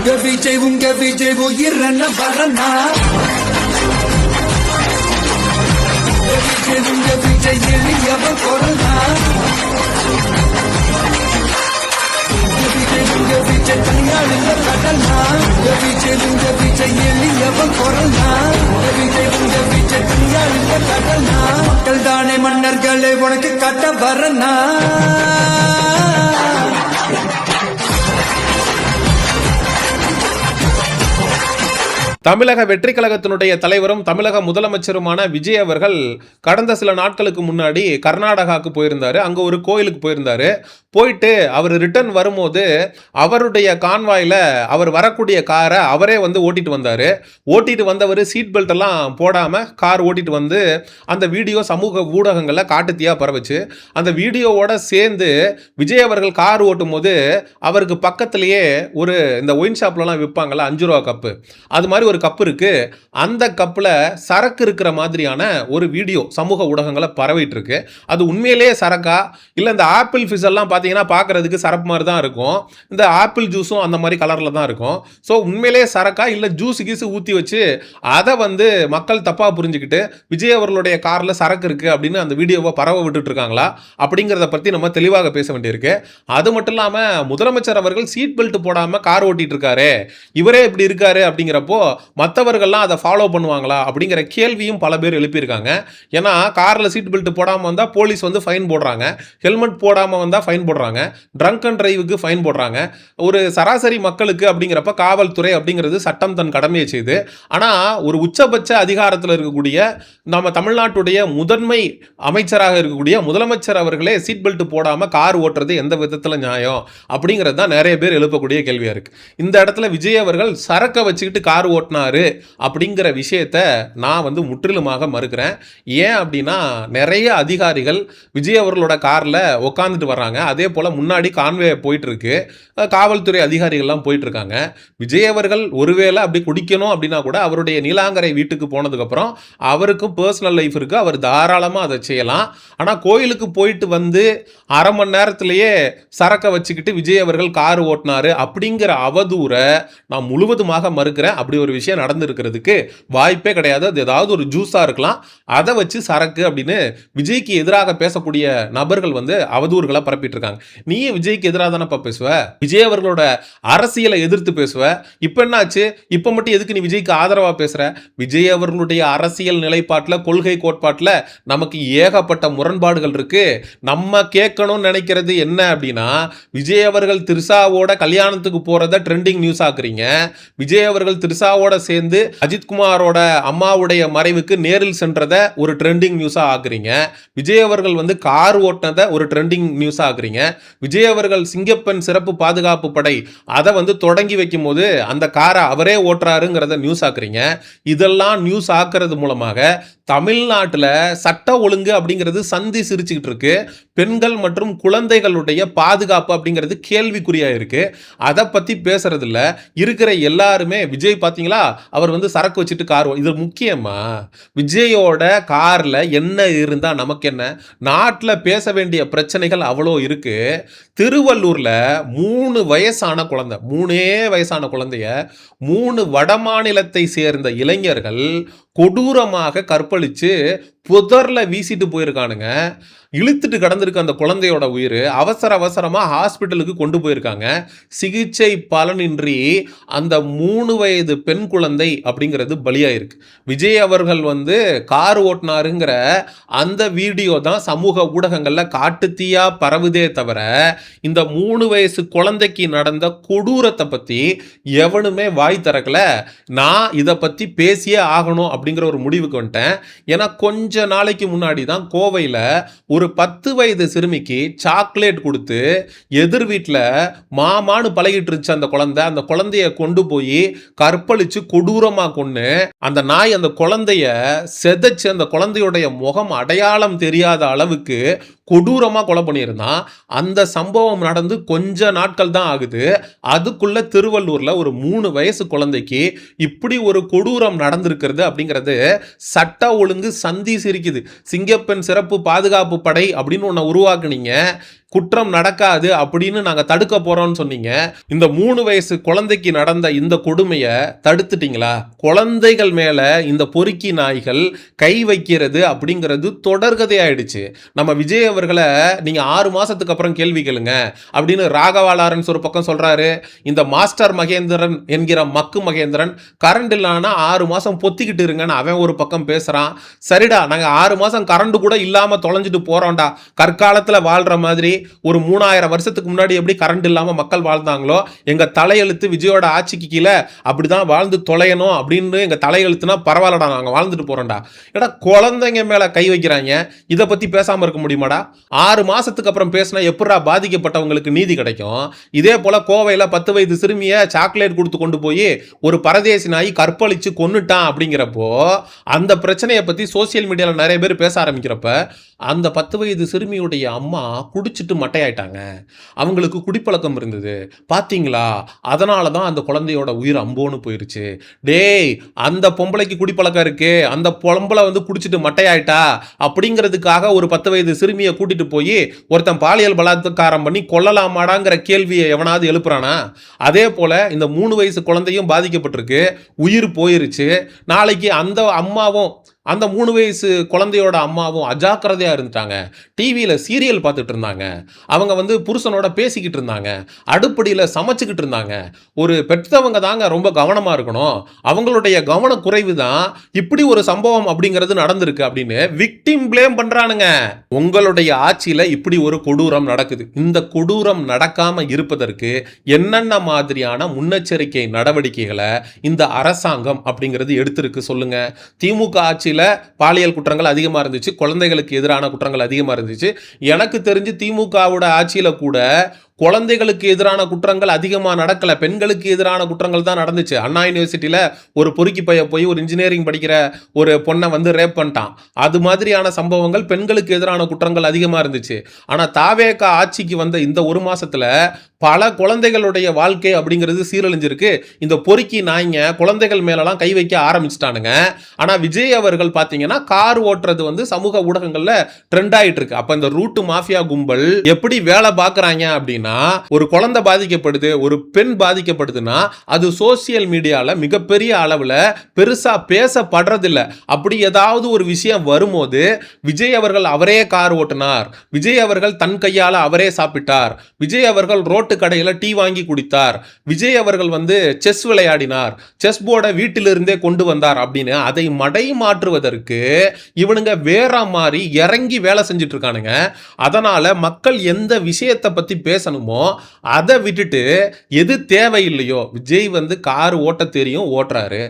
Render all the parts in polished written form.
உங்க விஜய் உயிரன வரனா உங்க விஜய் எளியவ கொரோனா உங்க விஜய் தனியாளுங்க கடனா உங்க விஜய் எளியவ கொரோனா உங்க விஜய் தனியாளுங்க கடனா மக்கள் தானே மன்னர்களே உனக்கு கட்ட வரனா தமிழக வெற்றி கழகத்தினுடைய தலைவரும் தமிழக முதலமைச்சருமான விஜய் அவர்கள் கடந்த சில நாட்களுக்கு முன்னாடி கர்நாடகாவுக்கு போயிருந்தாரு. அங்கே ஒரு கோயிலுக்கு போயிருந்தாரு. போயிட்டு அவர் ரிட்டர்ன் வரும்போது அவருடைய கான்வாயில் அவர் வரக்கூடிய காரை அவரே வந்து ஓட்டிட்டு வந்தார். ஓட்டிட்டு வந்தவர் சீட் பெல்ட் எல்லாம் போடாமல் கார் ஓட்டிட்டு வந்து அந்த வீடியோ சமூக ஊடகங்களில் காட்டுத்தீயாக பரவுச்சு. அந்த வீடியோவோட சேர்ந்து விஜய் அவர்கள் கார் ஓட்டும் போது அவருக்கு பக்கத்திலேயே ஒரு இந்த ஒயின் ஷாப்லலாம் விற்பாங்கள்ல 5 ரூபா கப்பு, அது மாதிரி ஒரு கப்பு இருக்கு. அந்த கப்பில் சரக்கு இருக்கிற மாதிரியான ஒரு வீடியோ சமூக ஊடகங்களை பரவிட்டு இருக்கு. அது உண்மையிலேயே சரக்கா இல்லை இந்த ஆப்பிள் ஃபிஷ் எல்லாம் பார்த்தீங்கன்னா பார்க்கறதுக்கு சரப்பு மாதிரி தான் இருக்கும். இந்த ஆப்பிள் ஜூஸும் அந்த மாதிரி கலரில் தான் இருக்கும். ஸோ உண்மையிலேயே சரக்கா இல்லை ஜூஸ் கீஸு ஊற்றி வச்சு அதை வந்து மக்கள் தப்பாக புரிஞ்சுக்கிட்டு விஜய் அவர்களுடைய காரில் சரக்கு இருக்குது அப்படின்னு அந்த வீடியோவை பரவ விட்டுட்டு இருக்காங்களா அப்படிங்கிறத பற்றி நம்ம தெளிவாக பேச வேண்டியிருக்கு. அது மட்டும் இல்லாமல் முதலமைச்சர் அவர்கள் சீட் பெல்ட் போடாமல் கார் ஓட்டிட்டு இருக்காரு, இவரே இப்படி இருக்காரு அப்படிங்கிறப்போ மற்றவர்கள்லாம் அதை ஃபாலோ பண்ணுவாங்களா அப்படிங்கிற கேள்வியும் பல பேர் எழுப்பியிருக்காங்க. ஏன்னா காரில் சீட் பெல்ட் போடாமல் வந்தால் போலீஸ் வந்து ஃபைன் போடுறாங்க, ஹெல்மெட் போடாமல் வந்தால் ஃபைன் போடுறாங்க, ட்ரங்க் அண்ட் டிரைவுக்கு ஃபைன் போடுறாங்க. ஒரு சராசரி மக்களுக்கு அப்படிங்கிறப்ப காவல்துறை அப்படிங்கிறது சட்டம் தன் கடமையை செய்து. ஆனால் ஒரு உச்சபட்ச அதிகாரத்தில் இருக்கக்கூடிய நம்ம தமிழ்நாட்டுடைய முதன்மை அமைச்சராக இருக்கக்கூடிய முதலமைச்சர் அவர்களே சீட் பெல்ட் போடாமல் கார் ஓட்டுறது எந்த விதத்தில் நியாயம் அப்படிங்கிறது தான் நிறைய பேர் எழுப்பக்கூடிய கேள்வியாக இருக்குது. இந்த இடத்துல விஜய் அவர்கள் சரக்கை வச்சுக்கிட்டு கார் ஓட்டினாரு அப்படிங்கிற விஷயத்தை நான் வந்து முற்றிலுமாக மறுக்கிறேன். ஏன் அப்படின்னா நிறைய அதிகாரிகள் விஜய் அவர்களோட காரில் உட்காந்துட்டு வர்றாங்க. அதே போல் முன்னாடி கான்வே போயிட்டு இருக்கு, காவல்துறை அதிகாரிகள்லாம் போயிட்டு இருக்காங்க. விஜய் அவர்கள் ஒருவேளை அப்படி குடிக்கணும் அப்படின்னா கூட அவருடைய நீலாங்கரை வீட்டுக்கு போனதுக்கப்புறம் அவருக்கும் பர்சனல் லைஃப் இருக்குது, அவர் தாராளமாக அதை செய்யலாம். ஆனால் கோயிலுக்கு போயிட்டு வந்து அரை மணி நேரத்திலேயே சரக்கை வச்சுக்கிட்டு விஜய் அவர்கள் கார் ஓட்டினாரு அப்படிங்கிற அவதூறை நான் முழுவதுமாக மறுக்கிறேன். அப்படி ஒரு விஷயம் நடந்திருக்கிறதுக்கு வாய்ப்பே கிடையாது. அது ஏதாவது ஒரு ஜூஸாக இருக்கலாம், அதை வச்சு சரக்கு அப்படின்னு விஜய்க்கு எதிராக பேசக்கூடிய நபர்கள் வந்து அவதூறுகளை பரப்பிட்டு இருக்காங்க. நீ விஜய்க்கு எதிராக தானப்பா பேசுவ, விஜய் அவர்களோட அரசியலை எதிர்த்து பேசுவ. இப்போ என்னாச்சு, இப்போ மட்டும் எதுக்கு நீ விஜய்க்கு ஆதரவாக பேசுற? விஜய் அவர்களுடைய அரசியல் நிலைப்பாட்டில் கொள்கை கோட்பாட்டில் நமக்கு ஏகப்பட்ட முரண்பாடுகள் இருக்கு. நம்ம கேட்கணும்னு நினைக்கிறது என்ன அப்படின்னா, விஜய் அவர்கள் திரிஷாவோட கல்யாணத்துக்கு போறத ட்ரெண்டிங் நியூஸ் ஆக்குறீங்க. விஜய் அவர்கள் திரிஷாவோட சேர்ந்து அஜித்குமாரோட அம்மாவுடைய மறைவுக்கு நேரில் சென்றதை ஒரு ட்ரெண்டிங் நியூஸா ஆக்குறீங்க. விஜய் அவர்கள் வந்து கார் ஓட்டினதை ஒரு ட்ரெண்டிங் நியூஸா ஆக்குறீங்க. விஜய் அவர்கள் சிங்கப்பெண் சிறப்பு பாதுகாப்பு படை அதை வந்து தொடங்கி வைக்கும் போது அந்த காரை அவரே ஓட்டுறாருங்கிறத நியூஸ் ஆக்குறீங்க. இதெல்லாம் நியூஸ் ஆக்குறது மூலமாக தமிழ்நாட்டில் சட்ட ஒழுங்கு அப்படிங்கிறது சந்தி சிரிச்சுக்கிட்டு இருக்கு. பெண்கள் மற்றும் குழந்தைகளுடைய பாதுகாப்பு அப்படிங்கிறது கேள்விக்குறியா இருக்கு. அதை பத்தி பேசுறது இல்ல. இருக்கிற எல்லாருமே விஜய் பார்த்தீங்களா அவர் வந்து சரக்கு வச்சுட்டு கார், இது முக்கியமா? விஜயோட கார்ல என்ன இருந்தா நமக்கு என்ன? நாட்டில் பேச வேண்டிய பிரச்சனைகள் அவ்வளோ இருக்கு. திருவள்ளூர்ல 3 வயசான குழந்தை, 3 வயசான குழந்தைய 3 வடமாநிலத்தை சேர்ந்த இளைஞர்கள் கொடூரமாக கற்பழிச்சு புதர்ல வீசிட்டு போயிருக்கானுங்க. இழுத்துட்டு கடந்திருக்கு அந்த குழந்தையோட உயிர். அவசரமாக ஹாஸ்பிட்டலுக்கு கொண்டு போயிருக்காங்க. சிகிச்சை பலனின்றி அந்த 3 வயது பெண் குழந்தை அப்படிங்கிறது பலியாயிருக்கு. விஜய் அவர்கள் வந்து கார் ஓட்டினாருங்கிற அந்த வீடியோ தான் சமூக ஊடகங்களில் காட்டுத்தீயா பரவுதே தவிர இந்த 3 வயசு குழந்தைக்கு நடந்த கொடூரத்தை பற்றி எவனுமே வாய் திறக்கல. நான் இதை பற்றி பேசியே ஆகணும் அப்படிங்கிற ஒரு முடிவுக்கு வந்துட்டேன். ஏன்னா கொஞ்ச நாளைக்கு முன்னாடி தான் கோவையில் ஒரு 10 வயது சிறுமிக்கு சாக்லேட் கொடுத்து எதிர் வீட்டில் மாமான்னு பழகிட்டு இருந்துச்சு அந்த குழந்தை. அந்த குழந்தைய கொண்டு போய் கற்பழிச்சு கொடூரமாக கொண்டு அந்த நாய் அந்த குழந்தைய செதைச்சு அந்த குழந்தையுடைய முகம் அடையாளம் தெரியாத அளவுக்கு கொடூரமாக கொலை பண்ணியிருந்தான். அந்த சம்பவம் நடந்து கொஞ்ச நாட்கள் தான் ஆகுது. அதுக்குள்ள திருவள்ளூரில் ஒரு 3 வயசு குழந்தைக்கு இப்படி ஒரு கொடூரம் நடந்திருக்கிறது அப்படிங்கிறது சட்ட ஒழுங்கு சந்தி சிரிக்குது. சிங்கப்பெண் சிறப்பு பாதுகாப்பு படை அப்படின்னு ஒன்று உருவாக்குனீங்க. குற்றம் நடக்காது அப்படின்னு நாங்க தடுக்க போறோம்னு சொன்னீங்க. இந்த 3 வயசு குழந்தைக்கு நடந்த இந்த கொடுமையை தடுத்துட்டீங்களா? குழந்தைகள் மேல இந்த பொறுக்கி நாய்கள் கை வைக்கிறது அப்படிங்கிறது தொடர்கதை ஆயிடுச்சு. நம்ம விஜய் அவர்களை நீங்க 6 மாசத்துக்கு அப்புறம் கேள்வி கேளுங்க அப்படின்னு ராகவா லாரன்ஸ் ஒரு பக்கம் சொல்றாரு. இந்த மாஸ்டர் மகேந்திரன் என்கிற மக்கு மகேந்திரன் கரண்ட் இல்லைன்னா 6 மாசம் பொத்திக்கிட்டு இருங்கன்னு அவன் ஒரு பக்கம் பேசுறான். சரிடா, நாங்க 6 மாசம் கரண்ட் கூட இல்லாம தொலைஞ்சிட்டு போறோம்டா. கற்காலத்துல வாழ்ற மாதிரி ஒரு 3000 வருஷத்துக்கு முன்னாடி எப்படி கரண்ட் இல்லாம மக்கள் வாழ்ந்தாங்களோ எங்க தலையெழுத்து விஜயோட ஆட்சிக்கு கீழே அப்படிதான் வாழ்ந்து தொலையணும் அப்படின்னு எங்க தலையெழுத்துனா பரவாயில்லடா, நாங்க வாழ்ந்துட்டு போறோம்டா. ஏடா, குழந்தைங்க மேல கை வைக்கிறாங்க, இதை பத்தி பேசாம இருக்க முடியுமாடா? 6 மாசத்துக்கு அப்புறம் பேசினா எப்படா பாதிக்கப்பட்டவங்களுக்கு நீதி கிடைக்கும்? இதே போல கோவையில 10 வயது சிறுமிய சாக்லேட் கொடுத்து கொண்டு போய் ஒரு பரதேசி நாய் கற்பழிச்சு கொன்னுட்டான் அப்படிங்கிறப்போ அந்த பிரச்சனையை பத்தி சோசியல் மீடியால நிறைய பேர் பேச ஆரம்பிக்கிறப்ப அந்த 10 வயது சிறுமியுடைய அம்மா குடிச்சிட்டு மட்டையாயிட்டாங்க. அவங்களுக்கு குடிப்பழக்கம் இருந்தது பாத்தீங்களா, அதனால தான் அந்த குழந்தையோட உயிர் அம்போன்னு போயிருச்சு. டேய், அந்த பொம்பளைக்கு குடிப்பழக்கம் இருக்கு, அந்த பொம்பளை வந்து குடிச்சிட்டு மட்டையாயிட்டா அப்படிங்கிறதுக்காக ஒரு 10 வயது சிறுமியை கூட்டிட்டு போய் ஒருத்தன் பாலியல் பலாத்காரம் பண்ணி கொல்லலாமாடாங்கிற கேள்வியை எவனாவது எழுப்புறானா? அதே போல இந்த 3 வயசு குழந்தையும் பாதிக்கப்பட்டிருக்கு, உயிர் போயிருச்சு. நாளைக்கு அந்த அம்மாவும் அந்த 3 வயசு குழந்தையோட அம்மாவும் அஜாக்கிரதையா இருந்துட்டாங்க. டிவியில சீரியல் பார்த்துட்டு இருந்தாங்க, அவங்க வந்து புருஷனோட பேசிக்கிட்டு இருந்தாங்க, அடுப்படியில் சமைச்சுக்கிட்டு இருந்தாங்க. ஒரு பெற்றவங்க தாங்க ரொம்ப கவனமா இருக்கணும். அவங்களுடைய கவன குறைவு தான் இப்படி ஒரு சம்பவம் அப்படிங்கிறது நடந்திருக்கு அப்படின்னு விக்டிம் பிளேம் பண்றானுங்க. உங்களுடைய ஆட்சியில இப்படி ஒரு கொடூரம் நடக்குது. இந்த கொடூரம் நடக்காம இருப்பதற்கு என்னென்ன மாதிரியான முன்னெச்சரிக்கை நடவடிக்கைகளை இந்த அரசாங்கம் அப்படிங்கிறது எடுத்திருக்கு சொல்லுங்க. திமுக ஆட்சியில் பாலியல் குற்றங்கள் அதிகமா இருந்துச்சு, குழந்தைகளுக்கு எதிரான குற்றங்கள் அதிகமா இருந்துச்சு. எனக்கு தெரிஞ்சு திமுகவோட ஆட்சியில கூட குழந்தைகளுக்கு எதிரான குற்றங்கள் அதிகமாக நடக்கல, பெண்களுக்கு எதிரான குற்றங்கள் தான் நடந்துச்சு. அண்ணா யூனிவர்சிட்டியில் ஒரு பொறுக்கி பைய போய் ஒரு இன்ஜினியரிங் படிக்கிற ஒரு பொண்ணை வந்து ரேப் பண்ணிட்டான். அது மாதிரியான சம்பவங்கள் பெண்களுக்கு எதிரான குற்றங்கள் அதிகமாக இருந்துச்சு. ஆனால் தாவேகா ஆட்சிக்கு வந்த இந்த 1 மாசத்துல பல குழந்தைகளுடைய வாழ்க்கை அப்படிங்கிறது சீரழிஞ்சிருக்கு. இந்த பொறுக்கி நாய்ங்க குழந்தைகள் மேலெல்லாம் கை வைக்க ஆரம்பிச்சிட்டானுங்க. ஆனால் விஜய் அவர்கள் பார்த்தீங்கன்னா கார் ஓட்டுறது வந்து சமூக ஊடகங்கள்ல ட்ரெண்ட் ஆயிட்டு இருக்கு. அப்ப இந்த ரூட்டு மாஃபியா கும்பல் எப்படி வேலை பார்க்குறாங்க அப்படின்னா, ஒரு குழந்தை பாதிக்கப்படுது, ஒரு பெண் பாதிக்கப்படுதுன்னா அது சோசியல் மீடியால மிகப்பெரிய அளவுல பெருசா பேசப்படுறதில்ல. அப்படி ஏதாவது ஒரு விஷயம் வரும்போது விஜய் அவர்கள் அவரே கார் ஓட்டினார், விஜய் அவர்கள் தன் கையால அவரே சாப்பிட்டார், விஜய் அவர்கள் ரோட்டு கடையில டீ வாங்கி குடித்தார், விஜய் அவர்கள் வந்து செஸ் விளையாடினார், செஸ் போர்டை வீட்டிலிருந்தே கொண்டு வந்தார் அப்படின்னு அதை மடை மாற்றுவதற்கு இவனுங்க வேற மாதிரி இறங்கி வேலை செஞ்சுட்டு இருக்கானுங்க. அதனால மக்கள் எந்த விஷயத்தை பத்தி பேசணும் அதை விட்டுட்டு எது தேவையில்லையோ, விஜய் வந்து கார் ஓட்ட தெரியும் ஓட்டுறாரு,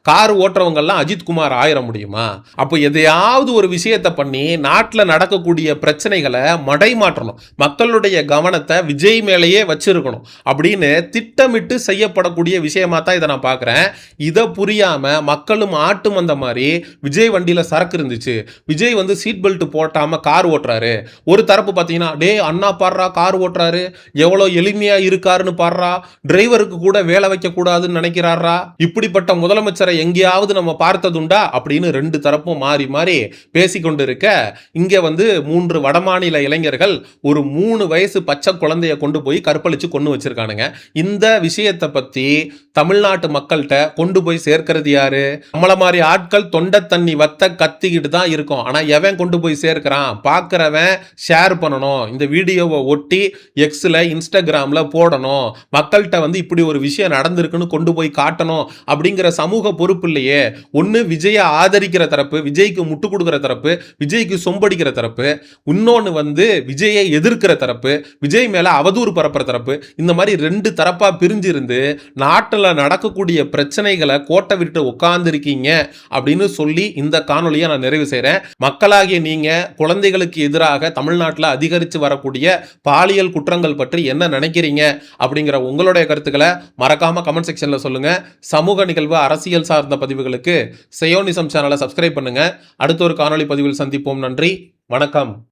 கார் ஓட்டுறவங்கெல்லாம் அஜித் குமார் ஆயிர முடியுமா? அப்போ எதையாவது ஒரு விஷயத்தை பண்ணி நாட்டில் நடக்கக்கூடிய பிரச்சனைகளை மடை மாற்றணும், மக்களுடைய கவனத்தை விஜய் மேலேயே வச்சிருக்கணும் அப்படின்னு திட்டமிட்டு செய்யப்படக்கூடிய விஷயமா தான் இதை நான் பார்க்குறேன். இதை புரியாம மக்களும் ஆட்டு மந்த மாதிரி விஜய் வண்டியில் சரக்கு இருந்துச்சு, விஜய் வந்து சீட் பெல்ட் போட்டாம கார் ஓட்டுறாரு. ஒரு தரப்பு பார்த்தீங்கன்னா, டே அண்ணா பாடுறா கார் ஓட்டுறாரு, எவ்வளோ எளிமையா இருக்காருன்னு பாடுறா, டிரைவருக்கு கூட வேலை வைக்க கூடாதுன்னு நினைக்கிறாரா, இப்படிப்பட்ட முதலமைச்சரை எங்கேயாவது நம்ம பார்த்ததுண்டா அப்படின்னு 2 தரப்பும் மாறி மாறி பேசிக்கொண்டு இருக்க, இங்க வந்து 3 வடமாநில இளைஞர்கள் ஒரு 3 வயசு பச்சை குழந்தைய கொண்டு போய் கற்பழிச்சு கொண்டு வச்சிருக்கானுங்க. இந்த விஷயத்தை பத்தி தமிழ்நாட்டு மக்கள்கிட்ட கொண்டு போய் சேர்க்கிறது யாரு? நம்மள மாதிரி ஆட்கள் தொண்டை தண்ணி வத்த கத்திக்கிட்டு தான் இருக்கும். ஆனா எவன் கொண்டு போய் சேர்க்கிறான்? பார்க்கிறவன் ஷேர் பண்ணணும், இந்த வீடியோவை ஒட்டி எக்ஸ்ல இன்ஸ்டாகிராம்ல போடணும், மக்கள்கிட்ட வந்து இப்படி ஒரு விஷயம் நடந்திருக்குன்னு கொண்டு போய் காட்டணும் அப்படிங்கிற சமூக பொறுப்பு இல்லையே. ஒன்னு விஜயை ஆதரிக்கிற தரப்பு, விஜய்க்கு முட்டு கொடுக்கிற தரப்பு, விஜய்க்கு சொம்படிக்கிற தரப்பு, இன்னொன்னு வந்து விஜயை எதிர்க்கிற தரப்பு, விஜய் மேல அவதூறு பரப்புற தரப்பு. இந்த மாதிரி 2 தரப்பா பிரிஞ்சு இருந்து நாட்டில் நடக்கக்கூடிய பிரச்சனைகளை கோட்டை விட்டு உட்கார்ந்துருக்கீங்க அப்படின்னு சொல்லி இந்த காணொலியை நான் நிறைவு செய்றேன். மக்களாகிய நீங்க குழந்தைகளுக்கு எதிராக தமிழ்நாட்டில் அதிகரித்து வரக்கூடிய பாலியல் குற்றங்கள் பற்றி என்ன நினைக்கிறீங்க அப்படிங்கிற உங்களுடைய கருத்துக்களை மறக்காம கமெண்ட் செக்ஷன்ல சொல்லுங்க. சமூக நிகழ்வு, அரசியல் சார்ந்த பதிவுகளுக்கு செயோனிசம் சேனலை சப்ஸ்கிரைப் பண்ணுங்க. அடுத்த ஒரு காணொலி பதிவில் சந்திப்போம். நன்றி, வணக்கம்.